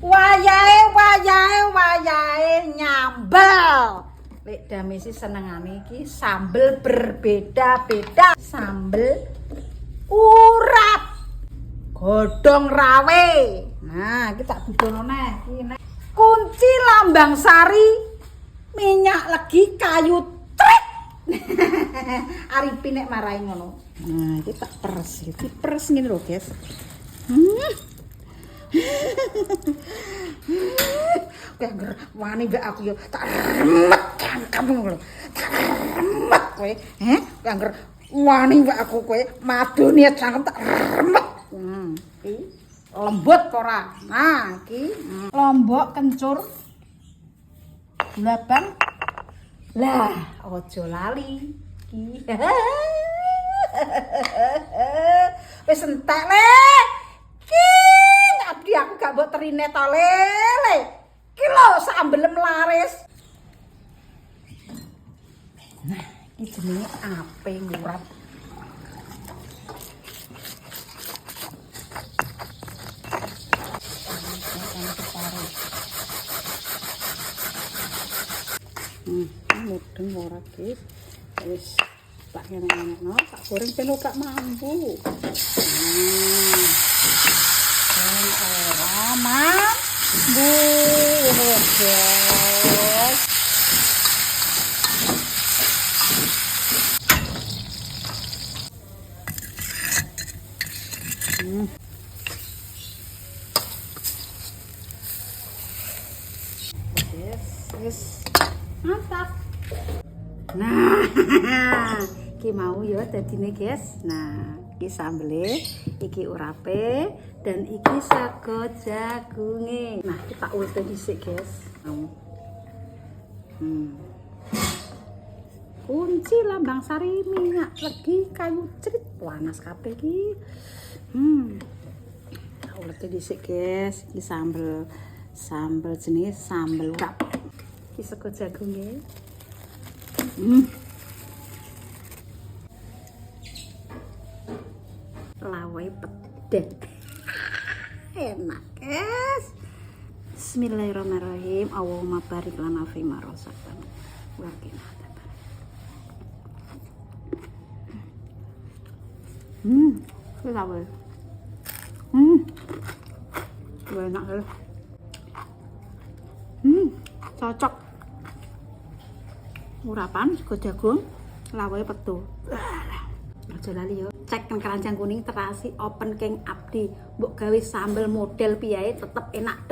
Wayahe nyambel. Lek Damesi senengane iki sambel berbeda-beda. Sambel urap, godhong rawe. Nah, iki tak budono neh. Kunci lambang sari, minyak legi, kayu trik. Arifin nek marahi ngono. Nah, iki tak peres. Iki peres ngene lho, guys. Kayak wani mbak aku ya tak remet kamu lho. Tak remet kowe. Kayak wani mbak aku kowe madu niat cangkem tak remet. Iki lembut ora. Nah, iki lombok kencur. Gulabang. Lah, aja lali. Iki. Wis entek le. Ki, abdi aku gak mbok terine to lele. Ki lho sambelem laris. Nah, iki jenenge ape ngurap. Mudeng ora guys. Wis tak enak-enakno, tak goreng ben gak mampu. Ora mampu guys. Yes. Mantap. Nah, iki mau ya dadine guys. Nah, iki sambele, iki urape, dan iki sago jagunge. Nah, kita ulte dhisik guys. Kunci lambang sari, minyak legi, kayu cerit, panas kabeh iki. Ulte dhisik guys. Iki sambel jenis sambel urap. Iki sago jagunge. Lawai pedet. Enak guys. Bismillahirrahmanirrahim. Allahumma barik lana fima razaqtana wa qina adzaban. Lawai. Enak banget. Cocok. Urapan sego jagung, lawai petu. Aja lali yo. Cek kan keranjang kuning terasi open king abdi. Mbok gawe sambel model piye tetep enak.